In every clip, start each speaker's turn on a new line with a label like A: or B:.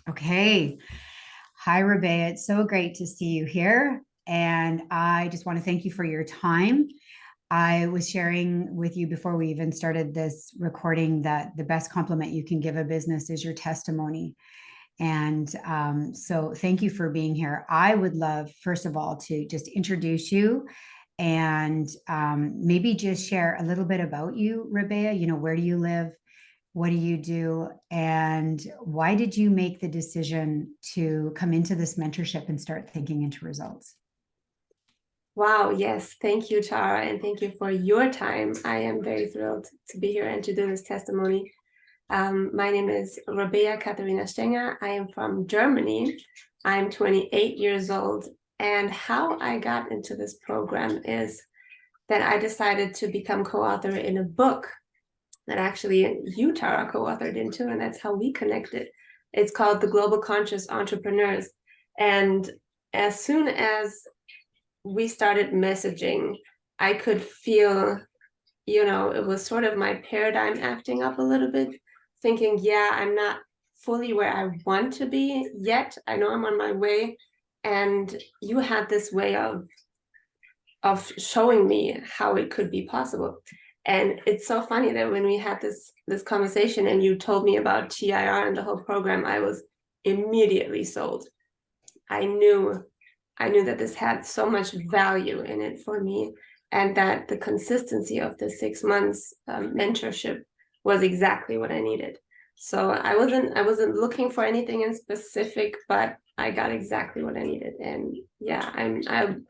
A: Okay. Hi, Rabea. It's so great to see you here. And I just want to thank you for your time. I was sharing with you before we even started this recording that the best compliment you can give a business is your testimony. And so thank you for being here. I would love, first of all, to just introduce you and maybe just share a little bit about you, Rabea. Where do you live? What do you do? And why did you make the decision to come into this mentorship and start thinking into results?
B: Wow, yes. Thank you, Tara, and thank you for your time. I am very thrilled to be here and to do this testimony. My name is Rabea Katharina Stenger. I am from Germany. I'm 28 years old. And how I got into this program is that I decided to become co-author in a book that actually you, Tara, co-authored into, and that's how we connected. It's called The Global Conscious Entrepreneurs. And as soon as we started messaging, I could feel, it was sort of my paradigm acting up a little bit, thinking, yeah, I'm not fully where I want to be yet. I know I'm on my way. And you had this way of showing me how it could be possible. And it's so funny that when we had this conversation and you told me about TIR and the whole program, I was immediately sold. I knew I knew that this had so much value in it for me, and that the consistency of the 6 months mentorship was exactly what I needed. So I wasn't looking for anything in specific, but I got exactly what I needed, and yeah,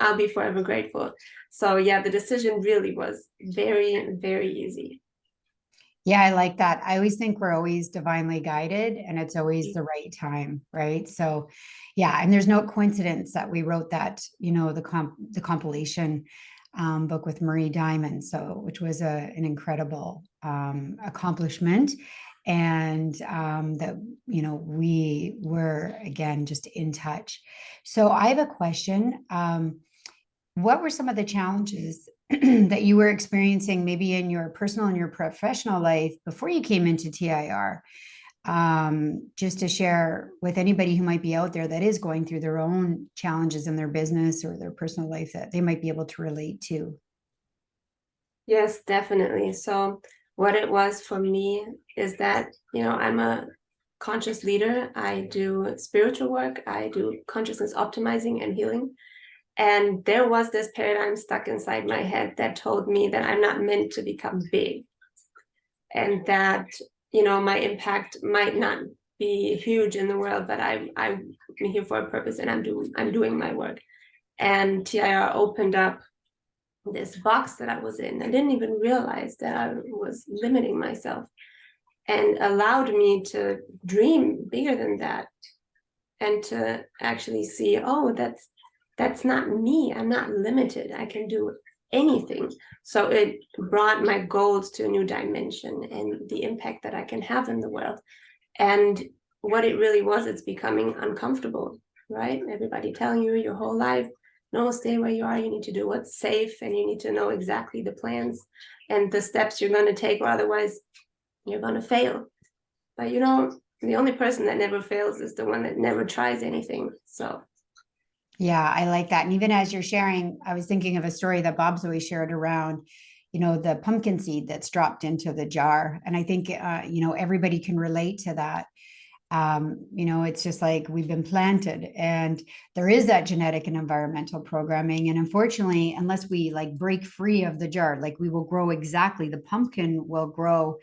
B: I'll be forever grateful. So yeah, the decision really was very, very easy.
A: Yeah, I like that. I always think we're always divinely guided and it's always the right time, right? So, yeah, and there's no coincidence that we wrote that, the compilation book with Marie Diamond, so which was an incredible accomplishment, and that we were again just in touch. So, I have a question. What were some of the challenges that you were experiencing maybe in your personal and your professional life before you came into TIR? Just to share with anybody who might be out there that is going through their own challenges in their business or their personal life that they might be able to relate to.
B: Yes, definitely. So what it was for me is that, I'm a conscious leader. I do spiritual work. I do consciousness optimizing and healing. And there was this paradigm stuck inside my head that told me that I'm not meant to become big, and that, my impact might not be huge in the world, but I'm here for a purpose, and I'm doing my work. And TIR opened up this box that I was in. I didn't even realize that I was limiting myself, and allowed me to dream bigger than that, and to actually see, oh, that's not me. I'm not limited. I can do anything. So it brought my goals to a new dimension and the impact that I can have in the world. And what it really was, it's becoming uncomfortable, right? Everybody telling you your whole life, no, stay where you are. You need to do what's safe, and you need to know exactly the plans and the steps you're going to take, or otherwise you're going to fail. But the only person that never fails is the one that never tries anything. So
A: Yeah, I like that. And even as you're sharing, I was thinking of a story that Bob's always shared around, the pumpkin seed that's dropped into the jar. And I think, everybody can relate to that. It's just like we've been planted and there is that genetic and environmental programming. And unfortunately, unless we like break free of the jar, like we will grow exactly, the pumpkin will grow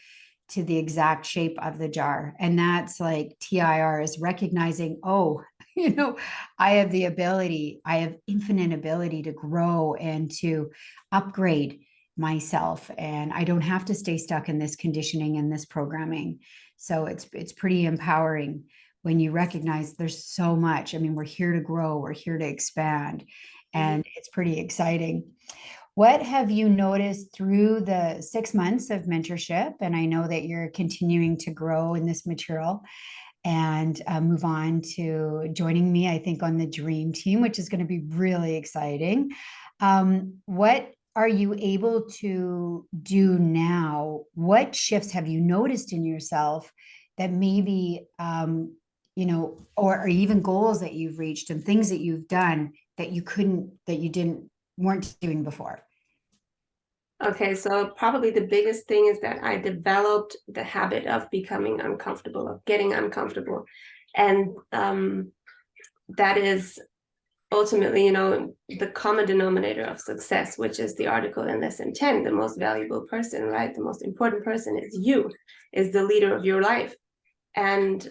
A: to the exact shape of the jar. And that's like TIR is recognizing, oh, I have the ability, I have infinite ability to grow and to upgrade myself. And I don't have to stay stuck in this conditioning and this programming. So it's pretty empowering when you recognize there's so much. I mean, we're here to grow, we're here to expand, and it's pretty exciting. What have you noticed through the 6 months of mentorship? And I know that you're continuing to grow in this material and move on to joining me, I think, on the dream team, which is going to be really exciting. What are you able to do now? What shifts have you noticed in yourself that maybe or even goals that you've reached and things that you've done that you didn't weren't doing before?
B: Okay, so probably the biggest thing is that I developed the habit of becoming uncomfortable, of getting uncomfortable. And that is ultimately, the common denominator of success, which is the article in lesson 10, the most valuable person, right? The most important person is you, is the leader of your life. And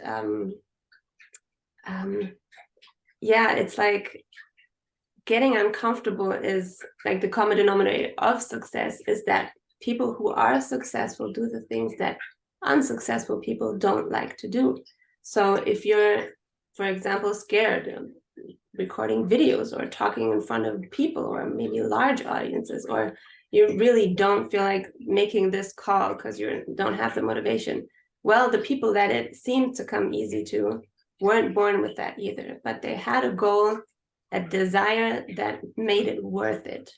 B: yeah, it's like getting uncomfortable is like the common denominator of success is that people who are successful do the things that unsuccessful people don't like to do. So if you're, for example, scared of recording videos or talking in front of people or maybe large audiences, or you really don't feel like making this call because you don't have the motivation, well, the people that it seemed to come easy to weren't born with that either, but they had a goal, a desire that made it worth it.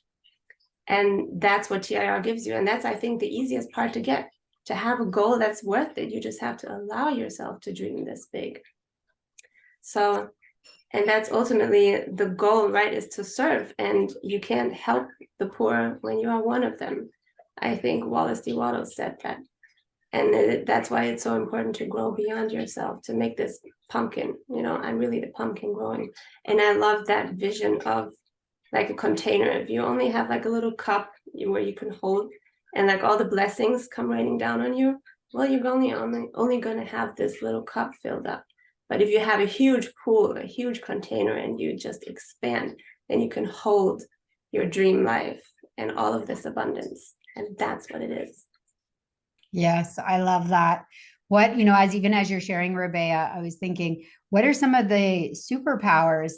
B: And that's what TIR gives you. And that's, I think, the easiest part to get, to have a goal that's worth it. You just have to allow yourself to dream this big. So, and that's ultimately the goal, right, is to serve. And you can't help the poor when you are one of them. I think Wallace D. Wattles said that. And that's why it's so important to grow beyond yourself, to make this pumpkin, I'm really the pumpkin growing. And I love that vision of like a container. If you only have like a little cup where you can hold and like all the blessings come raining down on you, well, you're only going to have this little cup filled up. But if you have a huge pool, a huge container, and you just expand, then you can hold your dream life and all of this abundance. And that's what it is.
A: Yes, I love that. What, as you're sharing, Rabea, I was thinking, what are some of the superpowers,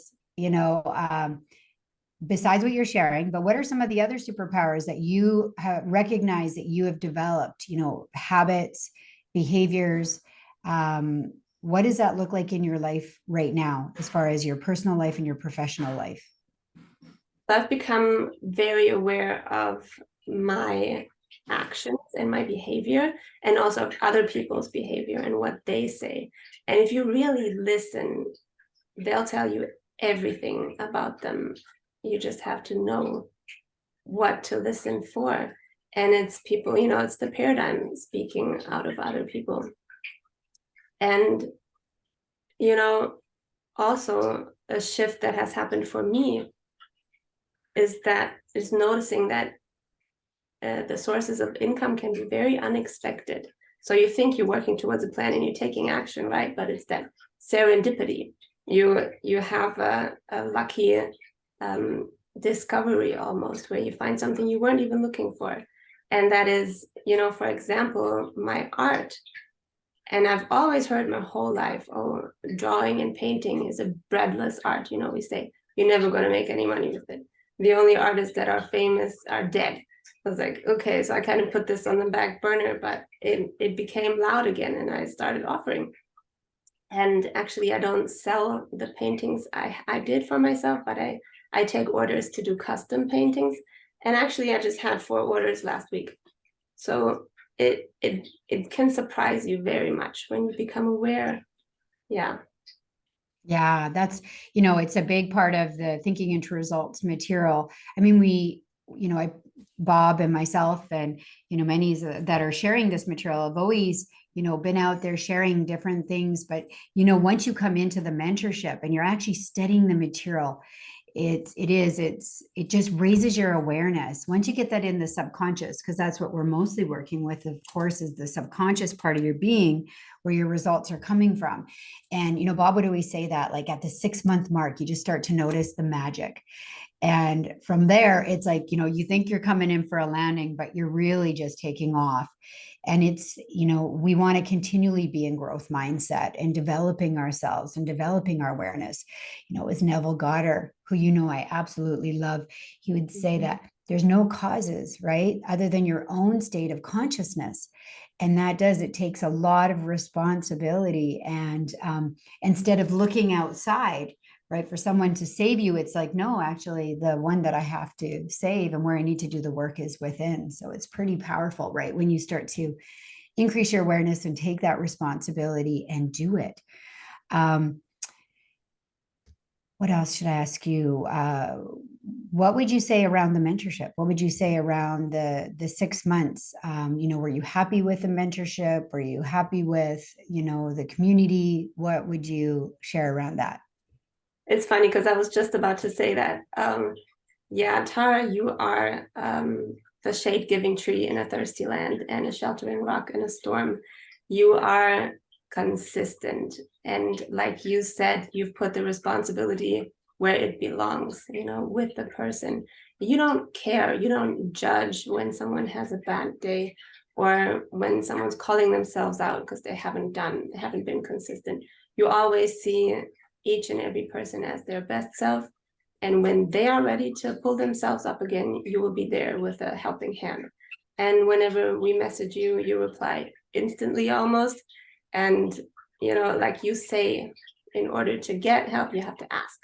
A: besides what you're sharing, but what are some of the other superpowers that you have recognized that you have developed, habits, behaviors? What does that look like in your life right now, as far as your personal life and your professional life?
B: I've become very aware of my actions and my behavior, and also of other people's behavior and what they say. And if you really listen, they'll tell you everything about them. You just have to know what to listen for. And it's people, it's the paradigm speaking out of other people. And, also a shift that has happened for me is noticing that the sources of income can be very unexpected. So you think you're working towards a plan and you're taking action, right? But it's that serendipity. You have a lucky discovery almost, where you find something you weren't even looking for. And that is, for example, my art. And I've always heard my whole life, oh, drawing and painting is a breadless art. We say you're never going to make any money with it. The only artists that are famous are dead. I was like, okay, so I kind of put this on the back burner, but it became loud again, and I started offering. And actually, I don't sell the paintings I did for myself, but I take orders to do custom paintings. And actually, I just had 4 orders last week. So it can surprise you very much when you become aware. Yeah.
A: Yeah, that's, it's a big part of the thinking into results material. I mean, Bob and myself and, many that are sharing this material have always, been out there sharing different things. But, once you come into the mentorship and you're actually studying the material, it just raises your awareness. Once you get that in the subconscious, because that's what we're mostly working with, of course, is the subconscious part of your being, where your results are coming from. And, Bob would always say that, like, at the 6-month mark, you just start to notice the magic. And from there, it's like, you think you're coming in for a landing, but you're really just taking off. And it's, we want to continually be in growth mindset and developing ourselves and developing our awareness. It was Neville Goddard, who, I absolutely love. He would say that there's no causes, right, other than your own state of consciousness. And it takes a lot of responsibility. And instead of looking outside, right, for someone to save you, it's like, no, actually, the one that I have to save and where I need to do the work is within. So it's pretty powerful, right, when you start to increase your awareness and take that responsibility and do it. Um, what else should I ask you? What would you say around the mentorship? What would you say around the 6 months? Were you happy with the mentorship? Were you happy with, the community? What would you share around that?
B: It's funny because I was just about to say that. Yeah, Tara, you are the shade-giving tree in a thirsty land and a sheltering rock in a storm. You are consistent. And like you said, you've put the responsibility where it belongs, with the person. You don't care. You don't judge when someone has a bad day or when someone's calling themselves out because they haven't been consistent. You always see each and every person as their best self. And when they are ready to pull themselves up again, you will be there with a helping hand. And whenever we message you, you reply instantly almost. And, like you say, in order to get help, you have to ask.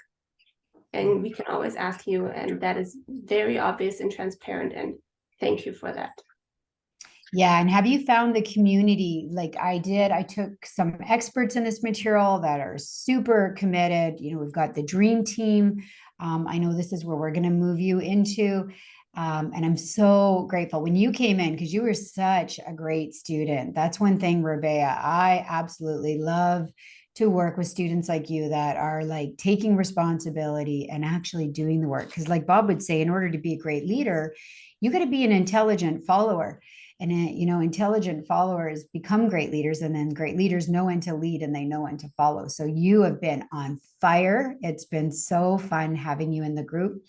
B: And we can always ask you. And that is very obvious and transparent. And thank you for that.
A: Yeah. And have you found the community like I did? I took some experts in this material that are super committed. We've got the dream team. I know this is where we're going to move you into. And I'm so grateful when you came in because you were such a great student. That's one thing, Rabea. I absolutely love to work with students like you that are like taking responsibility and actually doing the work. Because, like Bob would say, in order to be a great leader, you got to be an intelligent follower. And intelligent followers become great leaders, and then great leaders know when to lead and they know when to follow. So you have been on fire. It's been so fun having you in the group,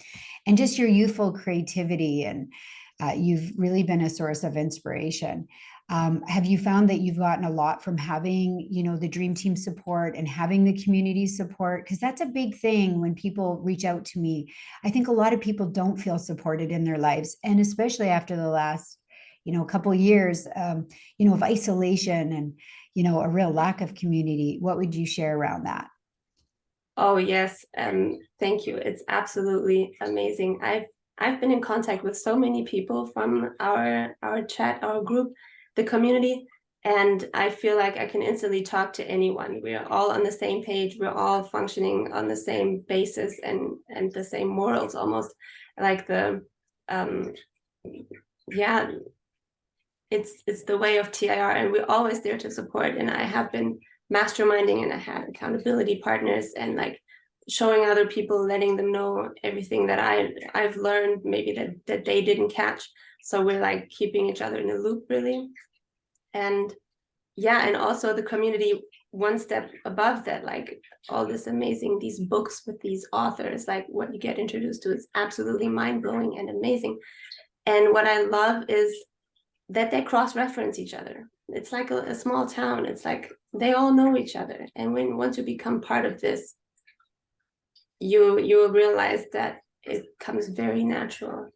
A: and just your youthful creativity, and you've really been a source of inspiration. Have you found that you've gotten a lot from having, the dream team support and having the community support? Because that's a big thing when people reach out to me. I think a lot of people don't feel supported in their lives, and especially after the last couple of years, of isolation and, a real lack of community. What would you share around that?
B: Oh, yes. Thank you. It's absolutely amazing. I've been in contact with so many people from our chat, our group, the community, and I feel like I can instantly talk to anyone. We're all on the same page. We're all functioning on the same basis and the same morals almost. Like yeah, it's the way of TIR, and we're always there to support. And I have been masterminding, and I had accountability partners, and like showing other people, letting them know everything that I've learned, maybe that they didn't catch. So we're like keeping each other in the loop, really. And yeah, and also the community one step above that, like all this amazing, these books with these authors, like what you get introduced to is absolutely mind-blowing and amazing. And what I love is that they cross-reference each other. It's like a small town. It's like they all know each other. And once you become part of this, you will realize that it comes very natural,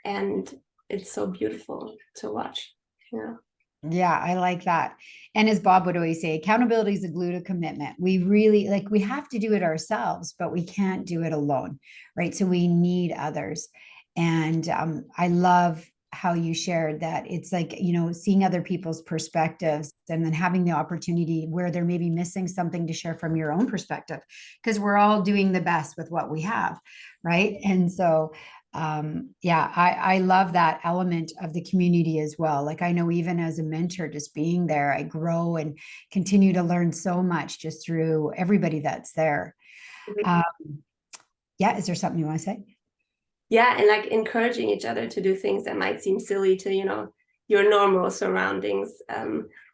B: and it's so beautiful to watch. Yeah.
A: Yeah, I like that. And as Bob would always say, accountability is a glue to commitment. We really we have to do it ourselves, but we can't do it alone, right? So we need others. And I love how you shared that it's like, seeing other people's perspectives and then having the opportunity where they're maybe missing something to share from your own perspective, because we're all doing the best with what we have, right? And so yeah, I love that element of the community as well. Like I know even as a mentor, just being there, I grow and continue to learn so much just through everybody that's there.
B: Mhm.
A: Yeah, is there something you want to say?
B: Yeah, and like encouraging each other to do things that might seem silly to, your normal surroundings.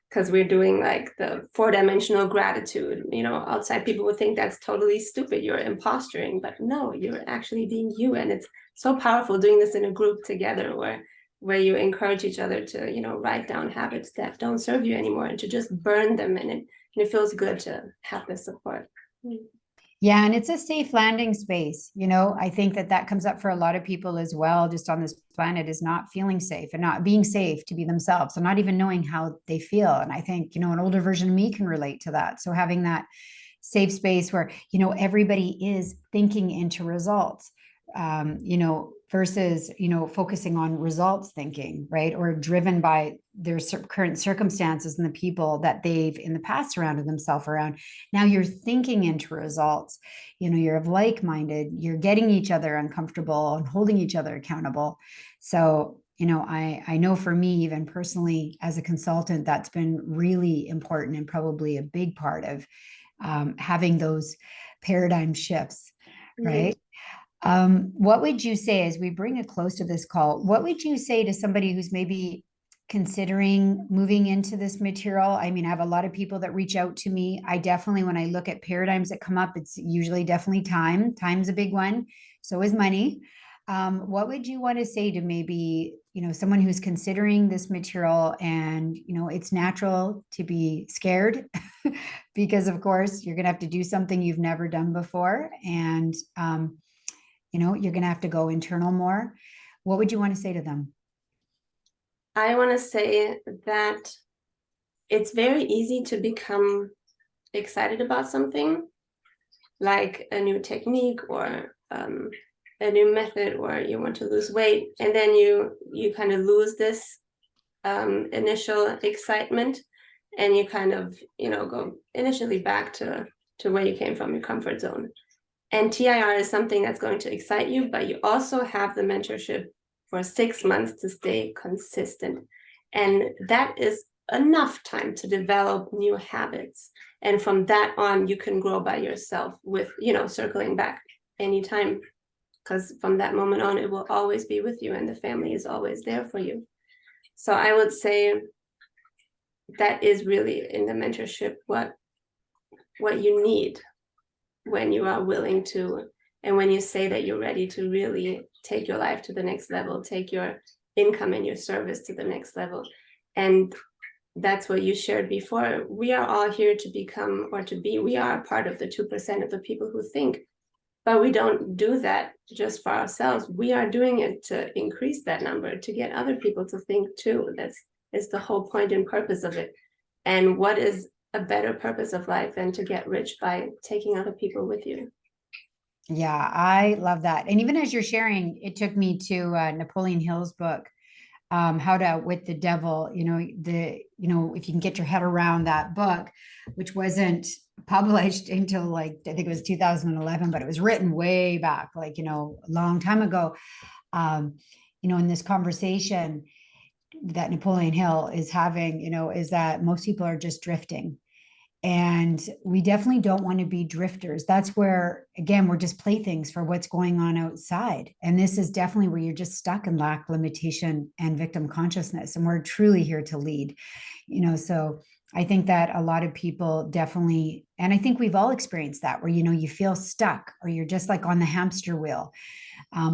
B: Because we're doing like the 4-dimensional gratitude, outside people would think that's totally stupid. You're imposturing, but no, you're actually being you. And it's so powerful doing this in a group together where you encourage each other to, write down habits that don't serve you anymore and to just burn them. And it feels good to have this support.
A: Yeah, and it's a safe landing space. I think that comes up for a lot of people as well, just on this planet, is not feeling safe and not being safe to be themselves and not even knowing how they feel. And I think, an older version of me can relate to that. So having that safe space where, everybody is thinking into results, versus, focusing on results thinking, right? Or driven by their current circumstances and the people that they've in the past surrounded themselves around. Now you're thinking into results, you're of like-minded, you're getting each other uncomfortable and holding each other accountable. So, I know for me, even personally as a consultant, that's been really important and probably a big part of having those paradigm shifts, right? What would you say as we bring it close to this call? What would you say to somebody who's maybe considering moving into this material? I mean, I have a lot of people that reach out to me. I definitely, when I look at paradigms that come up, it's usually definitely time. Time's a big one. So is money. What would you want to say to maybe, someone who's considering this material and, it's natural to be scared because of course you're going to have to do something you've never done before. And, you're going to have to go internal more. What would you want to say to them?
B: I want to say that it's very easy to become excited about something like a new technique or a new method, or you want to lose weight, and then you kind of lose this initial excitement, and you kind of go initially back to where you came from, your comfort zone. And TIR is something that's going to excite you, but you also have the mentorship for 6 months to stay consistent. And that is enough time to develop new habits. And from that on, you can grow by yourself with, circling back anytime. Because from that moment on, it will always be with you and the family is always there for you. So I would say that is really in the mentorship what you need when you are willing to, and when you say that you're ready to really take your life to the next level, take your income and your service to the next level. And that's what you shared before. We are all here to become or to be, we are a part of the 2% of the people who think, but we don't do that just for ourselves. We are doing it to increase that number, to get other people to think too. That's the whole point and purpose of it. And what is a better purpose of life than to get rich by taking other people with you?
A: Yeah, I love that. And even as you're sharing, it took me to Napoleon Hill's book, How to Outwit the Devil. If you can get your head around that book, which wasn't published until like, I think it was 2011, but it was written way back, like, a long time ago. In this conversation that Napoleon Hill is having, is that most people are just drifting. And we definitely don't want to be drifters. That's where, again, we're just playthings for what's going on outside. And this is definitely where you're just stuck in lack, limitation, and victim consciousness. And we're truly here to lead, so I think that a lot of people definitely, and I think we've all experienced that where, you feel stuck or you're just like on the hamster wheel.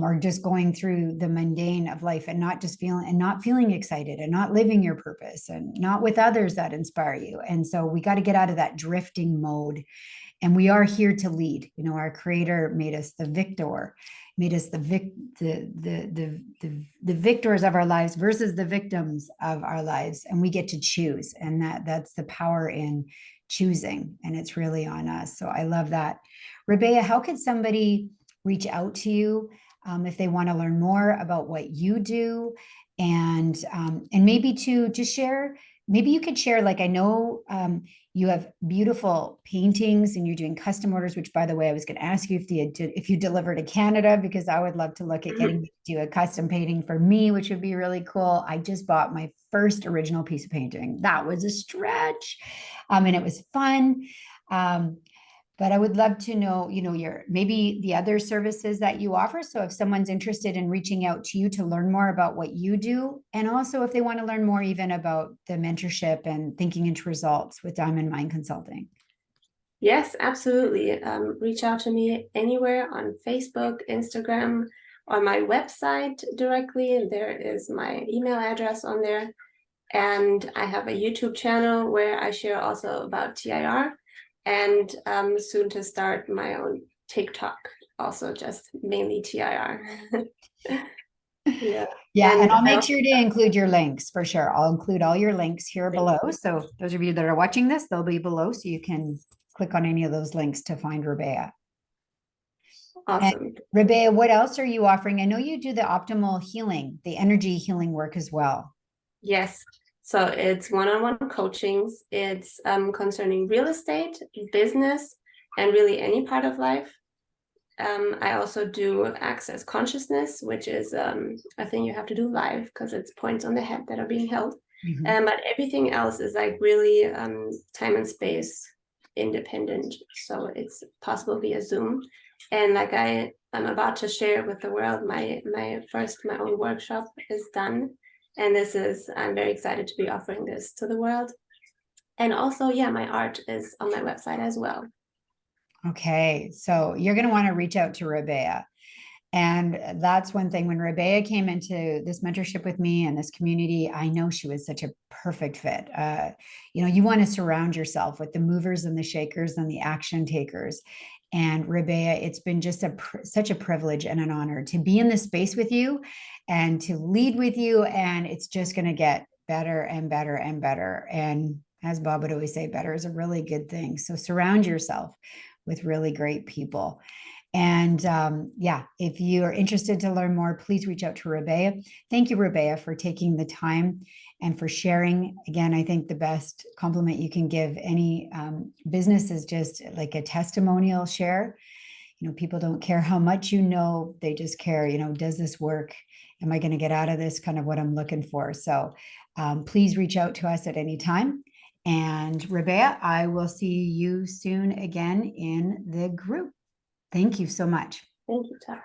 A: Or just going through the mundane of life and not feeling excited and not living your purpose and not with others that inspire you. And so we got to get out of that drifting mode. And we are here to lead. Our creator made us the victor, made us the victors of our lives versus the victims of our lives. And we get to choose. And that's the power in choosing. And it's really on us. So I love that. Rabea, how could somebody reach out to you if they want to learn more about what you do, and maybe to just share? Maybe you could share, like, I know you have beautiful paintings and you're doing custom orders, which, by the way, I was going to ask you if you deliver to Canada, because I would love to look at getting you to do a custom painting for me, which would be really cool. I just bought my first original piece of painting. That was a stretch, and it was fun. But I would love to know, maybe the other services that you offer. So if someone's interested in reaching out to you to learn more about what you do, and also if they want to learn more even about the mentorship and thinking into results with Diamond Mind Consulting.
B: Yes, absolutely. Reach out to me anywhere on Facebook, Instagram, or my website directly. There is my email address on there. And I have a YouTube channel where I share also about TIR. And soon to start my own TikTok, also just mainly TIR. Yeah.
A: And I'll make sure to include your links for sure. I'll include all your links here below. So those of you that are watching this, they'll be below, so you can click on any of those links to find Rabea.
B: Awesome.
A: Rabea, what else are you offering? I know you do the optimal healing, the energy healing work as well.
B: Yes. So it's one-on-one coachings. It's concerning real estate, business, and really any part of life. I also do access consciousness, which is a thing you have to do live because it's points on the head that are being held. But everything else is like really time and space independent. So it's possible via Zoom. And like I'm about to share with the world, my own workshop is done. And I'm very excited to be offering this to the world. And also, yeah, my art is on my website as well.
A: Okay, so you're going to want to reach out to Rabea. And that's one thing. When Rabea came into this mentorship with me and this community, I know she was such a perfect fit. You want to surround yourself with the movers and the shakers and the action takers. And Rabea, it's been just such a privilege and an honor to be in this space with you and to lead with you. And it's just going to get better and better and better. And as Bob would always say, better is a really good thing. So surround yourself with really great people. And if you are interested to learn more, please reach out to Rabea. Thank you, Rabea, for taking the time and for sharing. Again, I think the best compliment you can give any business is just like a testimonial share. People don't care how much they just care, does this work? Am I going to get out of this? Kind of what I'm looking for. So please reach out to us at any time. And Rabea, I will see you soon again in the group. Thank you so much.
B: Thank you, Tara.